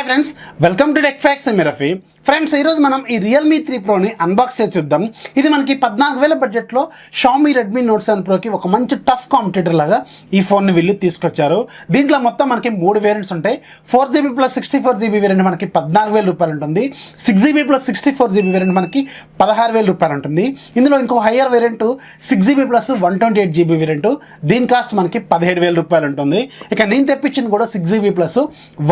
Hi friends, welcome to TechFactsRafee. Friends, ఈరోజు మనం ఈ Realme 3 Proని అన్బాక్స్ చేసి చూద్దాం. ఇది మనకి 14,000 బడ్జెట్లో Xiaomi Redmi Note 7 Proకి ఒక మంచి టఫ్ కాంపిటీటర్ లాగా ఈ ఫోన్ని వీళ్ళు తీసుకొచ్చారు. దీంట్లో మొత్తం మనకి 3 వేరియంట్స్ ఉంటాయి. 4GB ప్లస్ 64GB వేరియంట్ మనకి 14,000 రూపాయలు ఉంటుంది. 6GB ప్లస్ 64GB వేరియంట్ మనకి 16,000 రూపాయలు ఉంటుంది. ఇందులో ఇంకో higher variant 6GB plus 128GB variant, దీని కాస్ట్ మనకి 17,000 రూపాయలు ఉంటుంది. ఇక నేను తెప్పించింది కూడా 6GB ప్లస్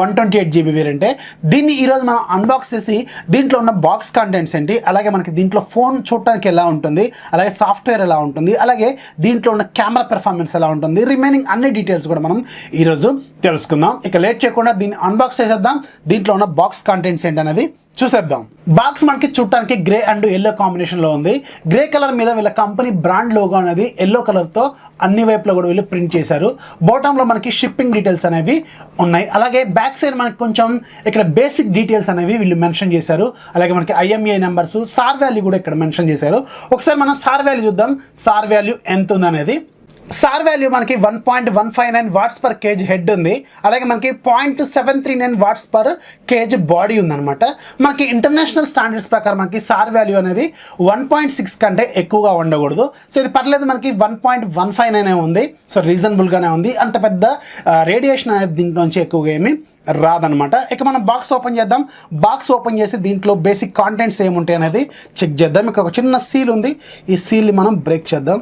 128GB వేరియంటే. దీన్ని ఈరోజు మనం అన్బాక్స్ చేసి దీంట్లో ఉన్న బాక్స్ కంటెంట్స్ ఏంటి, అలాగే మనకి దీంట్లో ఫోన్ చూడటానికి ఎలా ఉంటుంది, అలాగే సాఫ్ట్వేర్ ఎలా ఉంటుంది, అలాగే దీంట్లో ఉన్న కెమెరా పెర్ఫార్మెన్స్ ఎలా ఉంటుంది, రిమైనింగ్ అన్ని డీటెయిల్స్ కూడా మనం ఈరోజు తెలుసుకుందాం. ఇక లేట్ చేయకుండా దీన్ని అన్బాక్స్ చేసేద్దాం. దీంట్లో ఉన్న బాక్స్ కంటెంట్స్ ఏంటనేది చూసేద్దాం. బాక్స్ మనకి చూడటానికి గ్రే అండ్ ఎల్లో కాంబినేషన్లో ఉంది. గ్రే కలర్ మీద వీళ్ళ కంపెనీ బ్రాండ్ లోగో అనేది ఎల్లో కలర్తో అన్ని వైపులో కూడా వీళ్ళు ప్రింట్ చేశారు. బాటంలో మనకి షిప్పింగ్ డీటెయిల్స్ అనేవి ఉన్నాయి. అలాగే బ్యాక్ సైడ్ మనకి కొంచెం ఇక్కడ బేసిక్ డీటెయిల్స్ అనేవి వీళ్ళు మెన్షన్ చేశారు. అలాగే మనకి IMEI నెంబర్స్, సార్ వాల్యూ కూడా ఇక్కడ మెన్షన్ చేశారు. ఒకసారి మనం సార్ వాల్యూ చూద్దాం. సార్ వాల్యూ ఎంత ఉంది అనేది. సార్ వాల్యూ మనకి 1.159 వాట్స్ పర్ కేజ్ హెడ్ ఉంది. అలాగే మనకి 0.739 వాట్స్ పర్ కేజ్ బాడీ ఉందన్నమాట. మనకి ఇంటర్నేషనల్ స్టాండర్డ్స్ ప్రకారం మనకి సార్ వాల్యూ అనేది 1.6 కంటే ఎక్కువగా ఉండకూడదు. సో ఇది పర్లేదు, మనకి 1.159 ఉంది. సో రీజనబుల్గానే ఉంది. అంత పెద్ద రేడియేషన్ అనేది దీంట్లోంచి ఎక్కువగా ఏమి రాదనమాట. ఇక మనం బాక్స్ ఓపెన్ చేద్దాం. బాక్స్ ఓపెన్ చేసి దీంట్లో బేసిక్ కాంటెంట్స్ ఏముంటాయి అనేది చెక్ చేద్దాం. ఇక్కడ ఒక చిన్న సీల్ ఉంది. ఈ సీల్ని మనం బ్రేక్ చేద్దాం.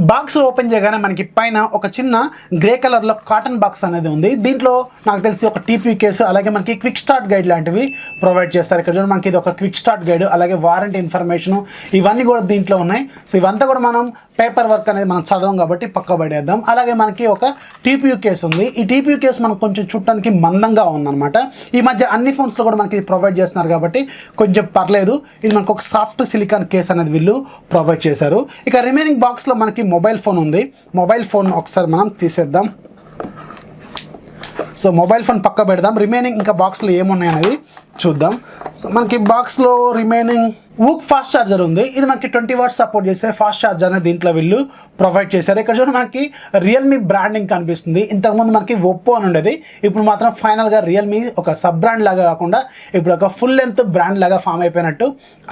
బాక్స్ ఓపెన్ చేయగానే మనకి పైన ఒక చిన్న గ్రే కలర్లో కాటన్ బాక్స్ అనేది ఉంది. దీంట్లో నాకు తెలిసి ఒక TP కేసు, అలాగే మనకి క్విక్ స్టార్ట్ గైడ్ లాంటివి ప్రొవైడ్ చేస్తారు. ఇక్కడ చూడండి, మనకి ఇది ఒక క్విక్ స్టార్ట్ గైడ్, అలాగే వారంటీ ఇన్ఫర్మేషను, ఇవన్నీ కూడా దీంట్లో ఉన్నాయి. సో ఇవంతా కూడా మనం పేపర్ వర్క్ అనేది మనం చదవం కాబట్టి పక్క పడేద్దాం. అలాగే మనకి ఒక TPU కేసు ఉంది. ఈ TPU కేసు మనకు కొంచెం చూడటానికి మందంగా ఉందన్నమాట. ఈ మధ్య అన్ని ఫోన్స్లో కూడా మనకి ప్రొవైడ్ చేస్తున్నారు కాబట్టి కొంచెం పర్లేదు. ఇది మనకు ఒక సాఫ్ట్ సిలికాన్ కేస్ అనేది వీళ్ళు ప్రొవైడ్ చేశారు. ఇక రిమైనింగ్ బాక్స్లో మనకి మొబైల్ ఫోన్ ఉంది. మొబైల్ ఫోన్ ఒకసారి మనం తీసేద్దాం. సో మొబైల్ ఫోన్ పక్క పెడదాం. రిమైనింగ్ ఇంకా బాక్స్లో ఏమున్నాయి అనేది చూద్దాం. సో మనకి బాక్స్లో రిమైనింగ్ ఊక్ ఫాస్ట్ ఛార్జర్ ఉంది. ఇది మనకి 20 వాట్స్ సపోర్ట్ చేసే ఫాస్ట్ ఛార్జర్ అనేది దీంట్లో వీళ్ళు ప్రొవైడ్ చేశారు. ఇక్కడ చూడండి, మనకి రియల్మీ బ్రాండింగ్ కనిపిస్తుంది. ఇంతకుముందు మనకి ఒప్పో అని ఉండేది. ఇప్పుడు మాత్రం ఫైనల్గా రియల్మీ ఒక సబ్ బ్రాండ్ లాగా కాకుండా ఇప్పుడు ఒక ఫుల్ లెంత్ బ్రాండ్ లాగా ఫామ్ అయిపోయినట్టు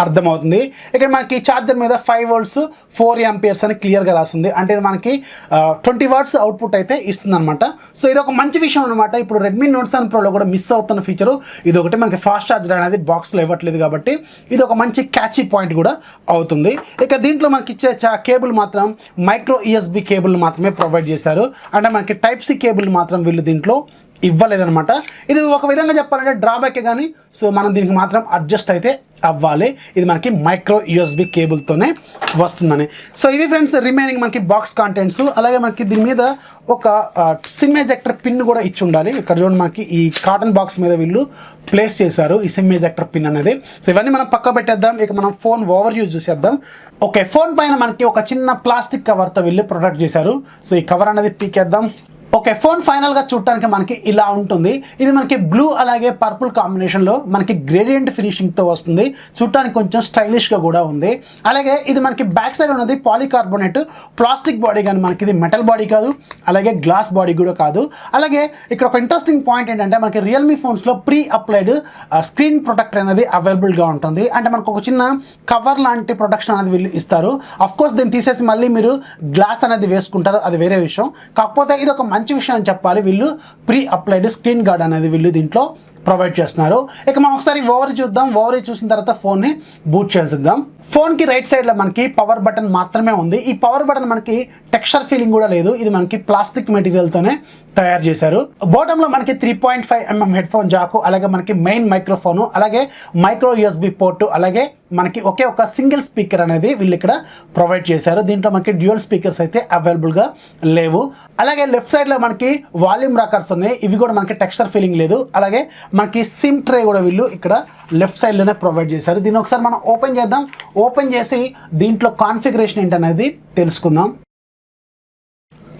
అర్థమవుతుంది. ఇక్కడ మనకి ఛార్జర్ మీద 5 volts 4 amperes అని క్లియర్గా రాస్తుంది. అంటే ఇది మనకి 20 వాట్స్ అవుట్పుట్ అయితే ఇస్తుంది అనమాట. సో ఇది ఒక మంచి విషయం అనమాట. ఇప్పుడు Redmi Note 7 Proలో కూడా మిస్ అవుతున్న ఫీచరు ఇది ఒకటి. మనకి ఫాస్ట్ ఛార్జర్ అనేది బాక్స్లో ఇవ్వట్లేదు కాబట్టి ఇది ఒక మంచి క్యాచీ పాయింట్ కూడా అవుతుంది. ఇక దీంట్లో మనకి ఇచ్చే కేబుల్ మాత్రం మైక్రో USB కేబుల్ మాత్రమే ప్రొవైడ్ చేశారు. అంటే మనకి Type-C కేబుల్ మాత్రం వీళ్ళు దీంట్లో ఇవ్వలేదన్నమాట. ఇది ఒక విధంగా చెప్పాలంటే డ్రాబ్యాకే కానీ, సో మనం దీనికి మాత్రం అడ్జస్ట్ అయితే అవ్వాలి. ఇది మనకి మైక్రో USB కేబుల్తోనే వస్తుందని. సో ఇవి ఫ్రెండ్స్ రిమైనింగ్ మనకి బాక్స్ కాంటెంట్స్. అలాగే మనకి దీని మీద ఒక సిమ్ ఎజెక్టర్ పిన్ కూడా ఇచ్చి ఉండాలి. ఇక్కడ చూడండి, మనకి ఈ కాటన్ బాక్స్ మీద వీళ్ళు ప్లేస్ చేశారు ఈ సిమ్ ఎజెక్టర్ పిన్ అనేది. సో ఇవన్నీ మనం పక్క పెట్టేద్దాం. ఇక మనం ఫోన్ ఓవర్ వ్యూ చూసేద్దాం. ఓకే, ఫోన్ పైన మనకి ఒక చిన్న ప్లాస్టిక్ కవర్తో వీళ్ళు ప్రొటెక్ట్ చేశారు. సో ఈ కవర్ అనేది పీకేద్దాం. ఓకే, ఫోన్ ఫైనల్గా చూడటానికి మనకి ఇలా ఉంటుంది. ఇది మనకి బ్లూ అలాగే పర్పుల్ కాంబినేషన్లో మనకి గ్రేడియంట్ ఫినిషింగ్తో వస్తుంది. చూడటానికి కొంచెం స్టైలిష్గా కూడా ఉంది. అలాగే ఇది మనకి బ్యాక్ సైడ్ ఉన్నది పాలికార్బోనేట్ ప్లాస్టిక్ బాడీ, కానీ మనకి ఇది మెటల్ బాడీ కాదు, అలాగే గ్లాస్ బాడీ కూడా కాదు. అలాగే ఇక్కడ ఒక ఇంట్రెస్టింగ్ పాయింట్ ఏంటంటే మనకి రియల్మీ ఫోన్స్లో ప్రీ అప్లైడ్ స్క్రీన్ ప్రొటెక్టర్ అనేది అవైలబుల్గా ఉంటుంది. అంటే మనకు ఒక చిన్న కవర్ లాంటి ప్రొటెక్షన్ అనేది వీళ్ళు ఇస్తారు. అఫ్కోర్స్ దీన్ని తీసేసి మళ్ళీ మీరు గ్లాస్ అనేది వేసుకుంటారు, అది వేరే విషయం. కాకపోతే ఇది ఒక మంచి విషయం అని చెప్పాలి. వీళ్ళు ప్రీ అప్లైడ్ స్క్రీన్ గార్డ్ అనేది వీళ్ళు దీంట్లో ప్రొవైడ్ చేస్తున్నారు. ఇక మనం ఒకసారి ఓవర్ చూద్దాం. ఓవర్ చూసిన తర్వాత ఫోన్ని బూట్ చేసేద్దాం. ఫోన్కి రైట్ సైడ్లో మనకి పవర్ బటన్ మాత్రమే ఉంది. ఈ పవర్ బటన్ మనకి టెక్స్చర్ ఫీలింగ్ కూడా లేదు. ఇది మనకి ప్లాస్టిక్ మెటీరియల్తోనే తయారు చేశారు. బాటంలో మనకి 3.5mm హెడ్ ఫోన్ జాకు, అలాగే మనకి మెయిన్ మైక్రోఫోను, అలాగే మైక్రో USB పోర్టు, అలాగే మనకి ఒకే ఒక సింగిల్ స్పీకర్ అనేది వీళ్ళు ఇక్కడ ప్రొవైడ్ చేశారు. దీంట్లో మనకి డ్యూయల్ స్పీకర్స్ అయితే అవైలబుల్గా లేవు. అలాగే లెఫ్ట్ సైడ్లో మనకి వాల్యూమ్ రాకర్స్ ఉన్నాయి. ఇవి కూడా మనకి టెక్స్చర్ ఫీలింగ్ లేదు. అలాగే మనకి సిమ్ ట్రే కూడా వీళ్ళు ఇక్కడ లెఫ్ట్ సైడ్లోనే ప్రొవైడ్ చేశారు. దీన్ని ఒకసారి మనం ఓపెన్ చేద్దాం. ఓపెన్ చేసి దీంట్లో కాన్ఫిగరేషన్ ఏంటనేది తెలుసుకుందాం.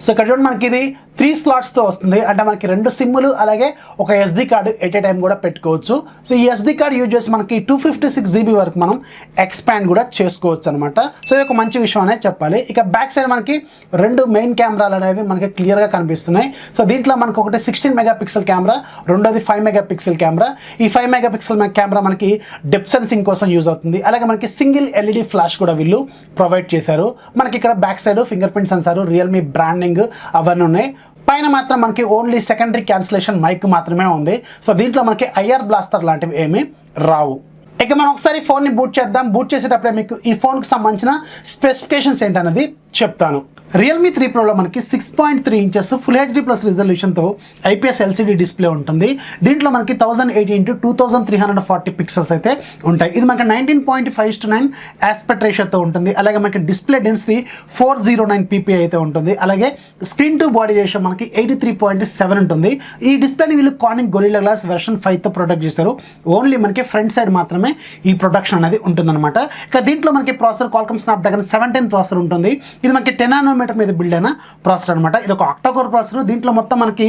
సో ఇక్కడ చూడండి, మనకి ఇది 3 స్లాట్స్తో వస్తుంది. అంటే మనకి 2 సిమ్ములు అలాగే ఒక SD card at a time కూడా పెట్టుకోవచ్చు. సో ఈ SD కార్డు యూజ్ చేసి మనకి 256 GB వరకు మనం ఎక్స్పాండ్ కూడా చేసుకోవచ్చు అనమాట. సో ఇది ఒక మంచి విషయం అనే చెప్పాలి. ఇక బ్యాక్ సైడ్ మనకి 2 మెయిన్ కెమెరాలు అనేవి మనకి క్లియర్గా కనిపిస్తున్నాయి. సో దీంట్లో మనకి ఒకటి 16 మెగాపిక్సెల్ కెమెరా, రెండోది 5 మెగాపిక్సెల్ కెమెరా. ఈ 5 మెగాపిక్సెల్ కెమెరా మనకి డెప్త్ సెన్సింగ్ కోసం యూజ్ అవుతుంది. అలాగే మనకి సింగిల్ LED ఫ్లాష్ కూడా వీళ్ళు ప్రొవైడ్ చేశారు. మనకి ఇక్కడ back side finger print censor, Realme branding అవన్నీ ఉన్నాయి. పైన మాత్రం మనకి ఓన్లీ సెకండరీ క్యాన్సిలేషన్ మైక్ మాత్రమే ఉంది. సో దీంట్లో మనకి IR బ్లాస్టర్ లాంటివి ఏమీ రావు. ఇక మనం ఒకసారి ఫోన్ని బూట్ చేద్దాం. బూట్ చేసేటప్పుడే మీకు ఈ ఫోన్కి సంబంధించిన స్పెసిఫికేషన్స్ ఏంటనేది చెప్తాను. Realme 3 Proలో మనకి 6.3 ఇంచెస్ ఫుల్ HD ప్లస్ రిజల్యూషన్తో IPS LCD డిస్ప్లే ఉంటుంది. దీంట్లో మనకి 1080 x 2340 పిక్సెల్స్ అయితే ఉంటాయి. ఇది మనకి 19.5:9 ఆస్పెక్ట్ రేషియోతో ఉంటుంది. అలాగే మనకి డిస్ప్లే డెన్సిటీ 409 ppi అయితే ఉంటుంది. అలాగే స్క్రీన్ టు బాడీ రేషియో మనకి 83.7 ఉంటుంది. ఈ డిస్ప్లేని వీళ్ళు కార్నింగ్ గొరిల్లా గ్లాస్ వెర్షన్ 5తో ప్రొటెక్ట్ చేశారు. ఓన్లీ మనకి ఫ్రంట్ సైడ్ మాత్రమే ఈ ప్రొటెక్షన్ అనేది ఉంటుందన్నమాట. ఇక దీంట్లో మనకి ప్రాసెసర్ Qualcomm Snapdragon 710 ప్రాసెసర్ ఉంటుంది. ఇది మనకి 10 nm మీద బిల్డ్ అయిన ప్రాసెసర్ అనమాట. ఇది ఒక ఆక్టా కోర్ ప్రాసెసర్. దీంట్లో మొత్తం మనకి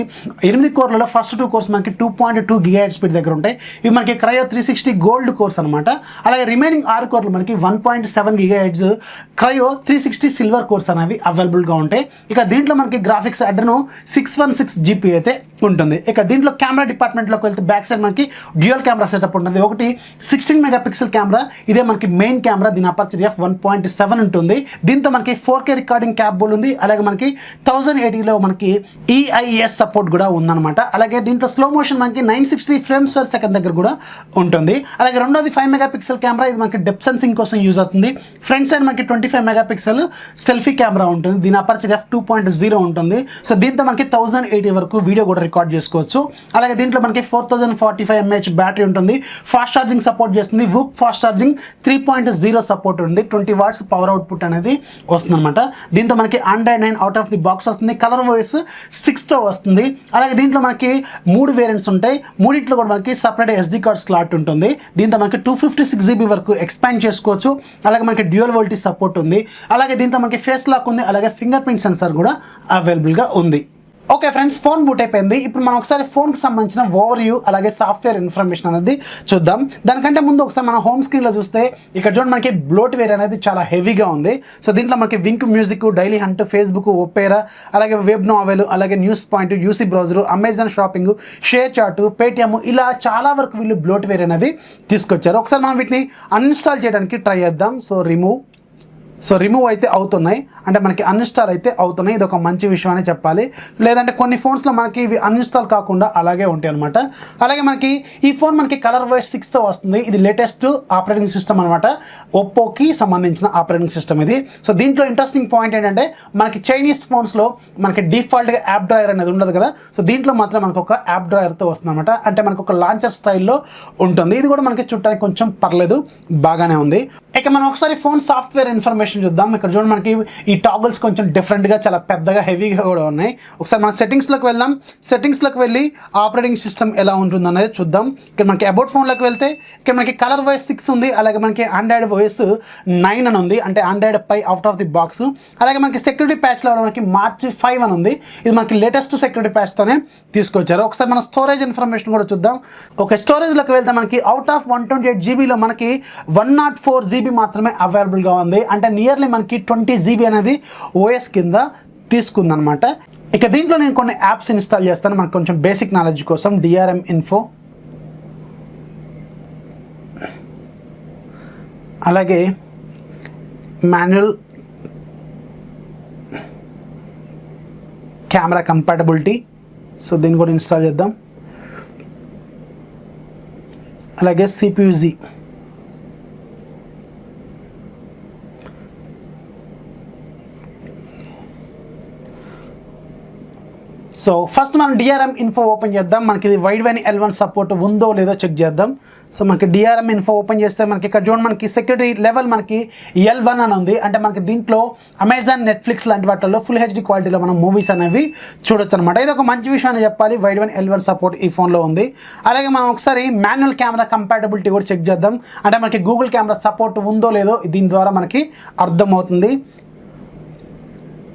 8 కోర్లలో ఫస్ట్ 2 కోర్స్ మనకి 2.2 GHz స్పీడ్ దగ్గర ఉంటాయి. ఇవి మనకి క్రయో 360 గోల్డ్ కోర్స్ అనమాట. అలాగే రిమైనింగ్ 6 కోర్లు మనకి 1.7 GHz క్రయో 360 సిల్వర్ కోర్స్ అనేవి అవైలబుల్గా ఉంటాయి. ఇక దీంట్లో మనకి గ్రాఫిక్స్ అడ్రనో 616 GB అయితే ఉంటుంది. ఇక దీంట్లో కెమెరా డిపార్ట్మెంట్లోకి వెళ్తే బ్యాక్ సైడ్ మనకి డ్యూయల్ కెమెరా సెటప్ ఉంటుంది. ఒకటి 16 మెగాపిక్సెల్ కెమెరా, ఇదే మనకి మెయిన్ కెమెరా. దీని అపర్చర్ f1.7 ఉంటుంది. దీంతో మనకి 4K రికార్డింగ్ క్యాపబుల్ ఉంది. అలాగే మనకి 1080లో మనకి EIS సపోర్ట్ కూడా ఉందన్నమాట. అలాగే దీంట్లో స్లో మోషన్ మనకి 960 ఫ్రేమ్స్ పర్ సెకండ్ దగ్గర కూడా ఉంటుంది. అలాగే రెండోది 5 మెగాపిక్సెల్ కెమెరా. ఇది మనకి డెప్త్ సెన్సింగ్ కోసం యూజ్ అవుతుంది. ఫ్రంట్ సైడ్ మనకి 25 మెగాపిక్సెల్ సెల్ఫీ కెమెరా ఉంటుంది. దీని అపర్చర్ f2.0 ఉంటుంది. సో దీంతో మనకి 1080 వరకు వీడియో కూడా రికార్డ్ చేసుకోవచ్చు. అలాగే దీంట్లో మనకి 4045 mAh బ్యాటరీ ఉంటుంది. ఫాస్ట్ ఛార్జింగ్ సపోర్ట్ చేస్తుంది. వూక్ ఫాస్ట్ ఛార్జింగ్ 3.0 సపోర్ట్ ఉంది. 20 వాట్స్ పవర్ అవుట్పుట్ అనేది వస్తుంది అనమాట. దీంతో మనకి Android 9 out of the box వస్తుంది. కలర్ వాయిస్ 6తో వస్తుంది. అలాగే దీంట్లో మనకి 3 వేరియంట్స్ ఉంటాయి. మూడిట్లో కూడా మనకి సపరేట్ SD కార్డ్ స్లాట్ ఉంటుంది. దీంతో మనకి 256 GB వరకు ఎక్స్పాండ్ చేసుకోవచ్చు. అలాగే మనకి డ్యూయల్ వోల్టేజ్ సపోర్ట్ ఉంది. అలాగే దీంట్లో మనకి ఫేస్ లాక్ ఉంది. అలాగే ఫింగర్ ప్రింట్ సెన్సార్ కూడా అవైలబుల్గా ఉంది. ఓకే ఫ్రెండ్స్, ఫోన్ బూట్ అయిపోయింది. ఇప్పుడు మనం ఒకసారి ఫోన్కి సంబంధించిన ఓవర్వ్యూ అలాగే సాఫ్ట్వేర్ ఇన్ఫర్మేషన్ అనేది చూద్దాం. దానికంటే ముందు ఒకసారి మన హోమ్ స్క్రీన్లో చూస్తే ఇక్కడ చూడండి మనకి బ్లోట్వేర్ అనేది చాలా హెవీగా ఉంది. సో దీంట్లో మనకి Wynk music, Dailyhunt, Facebook, Opera, అలాగే వెబ్ నావెల్, అలాగే news point, UC browser, Amazon shopping, ShareChat, Paytm, ఇలా చాలా వరకు వీళ్ళు బ్లోట్వేర్ అనేది తీసుకొచ్చారు. ఒకసారి మనం వీటిని అన్ఇన్స్టాల్ చేయడానికి ట్రై చేద్దాం. సో రిమూవ్ అయితే అవుతున్నాయి, అంటే మనకి అన్ఇన్స్టాల్ అయితే అవుతున్నాయి. ఇది ఒక మంచి విషయం అని చెప్పాలి. లేదంటే కొన్ని ఫోన్స్లో మనకి ఇవి అన్ఇన్స్టాల్ కాకుండా అలాగే ఉంటాయి అనమాట. అలాగే మనకి ఈ ఫోన్ మనకి కలర్ వాయిస్ 6తో వస్తుంది. ఇది లేటెస్ట్ ఆపరేటింగ్ సిస్టమ్ అనమాట. ఒప్పోకి సంబంధించిన ఆపరేటింగ్ సిస్టమ్ ఇది. సో దీంట్లో ఇంట్రెస్టింగ్ పాయింట్ ఏంటంటే మనకి చైనీస్ ఫోన్స్లో మనకి డిఫాల్ట్గా యాప్ డ్రాయర్ అనేది ఉండదు కదా. సో దీంట్లో మాత్రం మనకు ఒక యాప్ డ్రాయర్తో వస్తుంది అనమాట. అంటే మనకు ఒక లాంచర్ స్టైల్లో ఉంటుంది. ఇది కూడా మనకి చూడటానికి కొంచెం పర్లేదు, బాగానే ఉంది. ఇక మనం ఒకసారి ఫోన్ సాఫ్ట్వేర్ ఇన్ఫర్మేషన్ చూద్దాం. ఇక్కడ చూడండి మనకి ఈ టాగుల్స్ కొంచెం డిఫరెంట్గా, చాలా పెద్దగా, హెవీగా కూడా ఉన్నాయి. ఒకసారి మన సెట్టింగ్స్లోకి వెళ్దాం. సెట్టింగ్స్లోకి వెళ్ళి ఆపరేటింగ్ సిస్టమ్ ఎలా ఉంటుంది అనేది చూద్దాం. ఇక్కడ మనకి అబౌట్ ఫోన్లోకి వెళ్తే ఇక్కడ మనకి కలర్ వాయిస్ 6 ఉంది. అలాగే మనకి ఆండ్రాయిడ్ వాయిస్ 9 అని ఉంది, అంటే Android pie out of the box. అలాగే మనకి సెక్యూరిటీ ప్యాచ్లో మనకి March 5 అని ఉంది. ఇది మనకి లేటెస్ట్ సెక్యూరిటీ ప్యాచ్తోనే తీసుకొచ్చారు. ఒకసారి మన స్టోరేజ్ ఇన్ఫర్మేషన్ కూడా చూద్దాం. ఓకే, స్టోరేజ్లోకి వెళ్తే మనకి అవుట్ ఆఫ్ 128 GBలో మనకి 104 GB మాత్రమే అవైలబుల్గా ఉంది. అంటే నియర్లీ మనకి 20 GB అనేది OS కింద తీసుకుందనమాట. ఇక దీంట్లో నేను కొన్ని యాప్స్ ఇన్స్టాల్ చేస్తాను మనకు కొంచెం బేసిక్ నాలెడ్జ్ కోసం. DRM ఇన్ఫో, అలాగే మాన్యువల్ కెమెరా కంపాటబిలిటీ, సో దీన్ని కూడా ఇన్స్టాల్ చేద్దాం. అలాగే CPUZ, సో ఫస్ట్ మనం DRM ఇన్ఫో ఓపెన్ చేద్దాం. మనకి ఇది వైడ్ వైన్ L1 సపోర్ట్ ఉందో లేదో చెక్ చేద్దాం. సో మనకి DRM ఇన్ఫో ఓపెన్ చేస్తే మనకి ఇక్కడ చూడండి మనకి సెక్యూరిటీ లెవెల్ మనకి L1 అని ఉంది. అంటే మనకి దీంట్లో అమెజాన్, నెట్ఫ్లిక్స్ లాంటి వాటిల్లో ఫుల్ HD క్వాలిటీలో మనం మూవీస్ అనేవి చూడొచ్చు అనమాట. ఇది ఒక మంచి విషయం అని చెప్పాలి. వైడ్ వైన్ L1 సపోర్ట్ ఈ ఫోన్లో ఉంది. అలాగే మనం ఒకసారి మాన్యువల్ కెమెరా కంపాటబిలిటీ కూడా చెక్ చేద్దాం. అంటే మనకి గూగుల్ కెమెరా సపోర్ట్ ఉందో లేదో దీని ద్వారా మనకి అర్థమవుతుంది.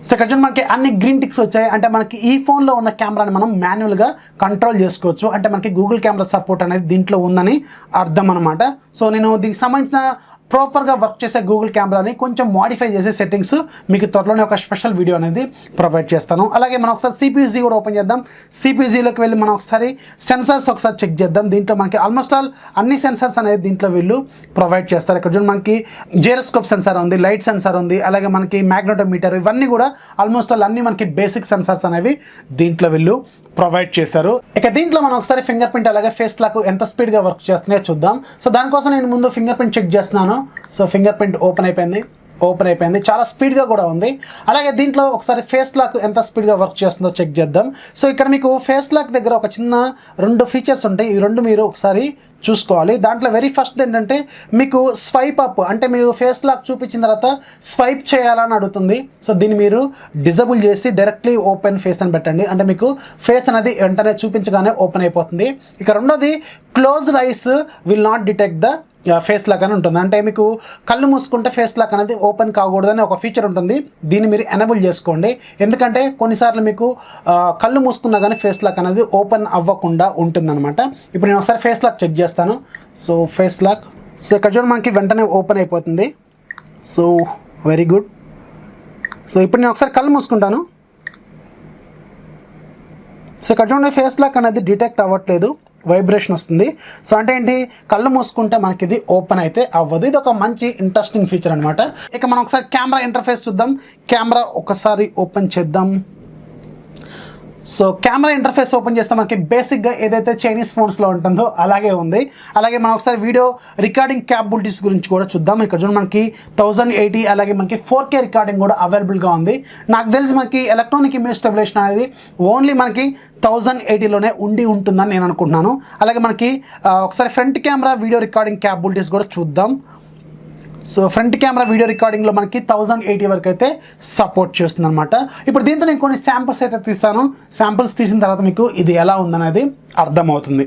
సో ఇక్కడ చూడండి మనకి అన్ని గ్రీన్ టిక్స్ వచ్చాయి. అంటే మనకి ఈ ఫోన్లో ఉన్న కెమెరాని మనం మాన్యువల్గా కంట్రోల్ చేసుకోవచ్చు. అంటే మనకి గూగుల్ కెమెరా సపోర్ట్ అనేది దీంట్లో ఉందని అర్థం అనమాట. సో నేను దీనికి సంబంధించిన ప్రాపర్గా వర్క్ చేసే గూగుల్ కెమెరాని కొంచెం మోడిఫై చేసే సెట్టింగ్స్ మీకు త్వరలోనే ఒక స్పెషల్ వీడియో అనేది ప్రొవైడ్ చేస్తాను. అలాగే మనం ఒకసారి సిపియూజీ కూడా ఓపెన్ చేద్దాం. సిపియూజీలోకి వెళ్ళి మనం ఒకసారి సెన్సార్స్ ఒకసారి చెక్ చేద్దాం. దీంట్లో మనకి ఆల్మోస్ట్ ఆల్ అన్ని సెన్సార్స్ అనేది దీంట్లో వీళ్ళు ప్రొవైడ్ చేస్తారు. ఇక్కడ చూడండి మనకి జైరోస్కోప్ సెన్సార్ ఉంది, లైట్ సెన్సార్ ఉంది, అలాగే మనకి మ్యాగ్నెటోమీటర్, ఇవన్నీ కూడా ఆల్మోస్ట్ ఆల్ అన్ని మనకి బేసిక్ సెన్సార్స్ అనేవి దీంట్లో వీళ్ళు ప్రొవైడ్ చేశారు. ఇక దీంట్లో మనం ఒకసారి ఫింగర్ ప్రింట్ అలాగే ఫేస్ లాక్ ఎంత స్పీడ్గా వర్క్ చేస్తున్నాయో చూద్దాం. సో దానికోసం నేను ముందు ఫింగర్ ప్రింట్ చెక్ చేస్తున్నాను. సో ఫింగర్ ప్రింట్ ఓపెన్ అయిపోయింది, చాలా స్పీడ్గా కూడా ఉంది. అలాగే దీంట్లో ఒకసారి ఫేస్ లాక్ ఎంత స్పీడ్గా వర్క్ చేస్తుందో చెక్ చేద్దాం. సో ఇక్కడ మీకు ఫేస్ లాక్ దగ్గర ఒక చిన్న 2 ఫీచర్స్ ఉంటాయి. ఈ 2 మీరు ఒకసారి చూసుకోవాలి. దాంట్లో వెరీ ఫస్ట్ ఏంటంటే మీకు స్వైప్ అప్, అంటే మీరు ఫేస్ లాక్ చూపించిన తర్వాత స్వైప్ చేయాలని అడుగుతుంది. సో దీన్ని మీరు డిజబుల్ చేసి డైరెక్ట్లీ ఓపెన్ ఫేస్ అని పెట్టండి. అంటే మీకు ఫేస్ అనేది వెంటనే చూపించగానే ఓపెన్ అయిపోతుంది. ఇక రెండోది closed eyes will not detect the face lock అని ఉంటుంది. అంటే మీకు కళ్ళు మూసుకుంటే ఫేస్ లాక్ అనేది ఓపెన్ కాకూడదని ఒక ఫీచర్ ఉంటుంది. దీన్ని మీరు ఎనేబుల్ చేసుకోండి. ఎందుకంటే కొన్నిసార్లు మీకు కళ్ళు మూసుకున్నా కానీ ఫేస్ లాక్ అనేది ఓపెన్ అవ్వకుండా ఉంటుందన్నమాట. ఇప్పుడు నేను ఒకసారి ఫేస్ లాక్ చెక్ చేస్తాను. సో ఫేస్ లాక్, సో ఇక్కడ చూడండి మనకి వెంటనే ఓపెన్ అయిపోతుంది. So very good. సో ఇప్పుడు నేను ఒకసారి కళ్ళు మూసుకుంటాను. సో ఇక్కడ చూడండి ఫేస్ లాక్ అనేది డిటెక్ట్ అవ్వట్లేదు, వైబ్రేషన్ వస్తుంది. సో అంటే ఏంటి, కళ్ళు మూసుకుంటే మనకి ఇది ఓపెన్ అయితే అవ్వదు. ఇది ఒక మంచి ఇంట్రెస్టింగ్ ఫీచర్ అనమాట. ఇక మనం ఒకసారి కెమెరా ఇంటర్ఫేస్ చూద్దాం. కెమెరా ఒకసారి ఓపెన్ చేద్దాం. సో కెమెరా ఇంటర్ఫేస్ ఓపెన్ చేస్తే మనకి బేసిక్గా ఏదైతే చైనీస్ ఫోన్స్లో ఉంటుందో అలాగే ఉంది. అలాగే మనం ఒకసారి వీడియో రికార్డింగ్ క్యాపబిలిటీస్ గురించి కూడా చూద్దాం. ఇక్కడ చూడండి మనకి 1080 అలాగే మనకి 4K రికార్డింగ్ కూడా అవైలబుల్గా ఉంది. నాకు తెలిసి మనకి ఎలక్ట్రానిక్ ఇమేజ్ స్టెబిలైజేషన్ అనేది ఓన్లీ మనకి 1080లోనే ఉంటుందని నేను అనుకుంటున్నాను. అలాగే మనకి ఒకసారి front camera video recording capabilities కూడా చూద్దాం. సో ఫ్రంట్ కెమెరా వీడియో రికార్డింగ్లో మనకి 1080 వరకు అయితే సపోర్ట్ చేస్తుంది అనమాట. ఇప్పుడు దీంతో నేను కొన్ని శాంపిల్స్ అయితే తీస్తాను. శాంపిల్స్ తీసిన తర్వాత మీకు ఇది ఎలా ఉందనేది అర్థమవుతుంది.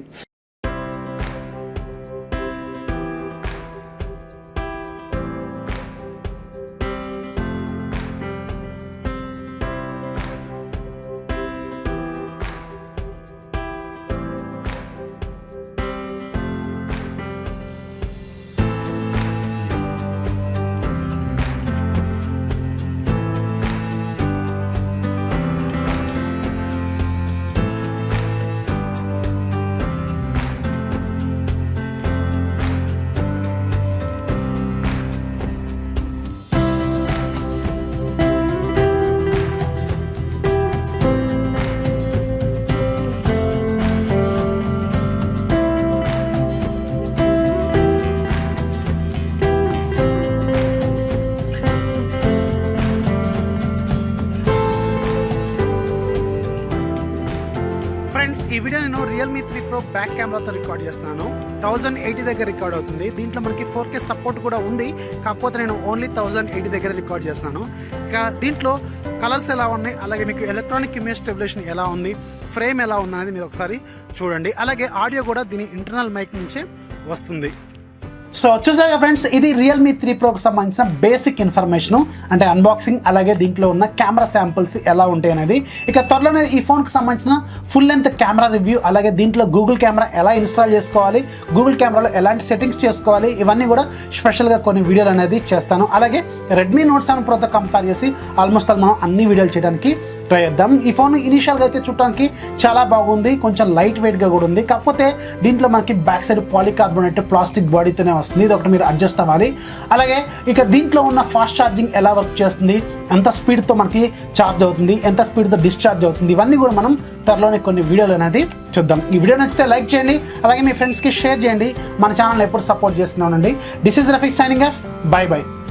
ఫ్రెండ్స్, ఈ వీడియో నేను Realme 3 Pro బ్యాక్ కెమెరాతో రికార్డ్ చేస్తున్నాను. 1080 దగ్గర రికార్డ్ అవుతుంది. దీంట్లో మనకి 4K సపోర్ట్ కూడా ఉంది. కాకపోతే నేను ఓన్లీ 1080 దగ్గర రికార్డ్ చేస్తున్నాను. ఇక దీంట్లో కలర్స్ ఎలా ఉన్నాయి, అలాగే మీకు ఎలక్ట్రానిక్ ఇమేజ్ స్టెబిలైజేషన్ ఎలా ఉంది, ఫ్రేమ్ ఎలా ఉంది అనేది మీరు ఒకసారి చూడండి. అలాగే ఆడియో కూడా దీని ఇంటర్నల్ మైక్ నుంచే వస్తుంది. సో చూసారుగా ఫ్రెండ్స్, ఇది Realme 3 Proకి సంబంధించిన బేసిక్ ఇన్ఫర్మేషన్, అంటే అన్బాక్సింగ్, అలాగే దీంట్లో ఉన్న కెమెరా శాంపుల్స్ ఎలా ఉంటాయి అనేది. ఇక త్వరలోనే ఈ ఫోన్కి సంబంధించిన ఫుల్ లెంత్ కెమెరా రివ్యూ, అలాగే దీంట్లో గూగుల్ కెమెరా ఎలా ఇన్స్టాల్ చేసుకోవాలి, గూగుల్ కెమెరాలో ఎలాంటి సెట్టింగ్స్ చేసుకోవాలి, ఇవన్నీ కూడా స్పెషల్గా కొన్ని వీడియోలు అనేది చేస్తాను. అలాగే Redmi Note 7 Proతో కంపేర్ చేసి ఆల్మోస్ట్ మనం అన్ని వీడియోలు చేయడానికి ట్రై చేద్దాం. ఈ ఫోన్ ఇనీషియల్గా అయితే చూడటానికి చాలా బాగుంది, కొంచెం లైట్ వెయిట్గా కూడా ఉంది. కాకపోతే దీంట్లో మనకి బ్యాక్ సైడ్ పాలికార్బోనేట్ ప్లాస్టిక్ బాడీతోనే వస్తుంది. ఇది ఒకటి మీరు అడ్జస్ట్ అవ్వాలి. అలాగే ఇక దీంట్లో ఉన్న ఫాస్ట్ ఛార్జింగ్ ఎలా వర్క్ చేస్తుంది, ఎంత స్పీడ్తో మనకి ఛార్జ్ అవుతుంది, ఎంత స్పీడ్తో డిశ్చార్జ్ అవుతుంది, ఇవన్నీ కూడా మనం త్వరలోనే కొన్ని వీడియోలు అనేది చూద్దాం. ఈ వీడియో నచ్చితే లైక్ చేయండి, అలాగే మీ ఫ్రెండ్స్కి షేర్ చేయండి. మన ఛానల్ ఎప్పుడు సపోర్ట్ చేస్తున్నానండి. This is Rafi signing off. By by.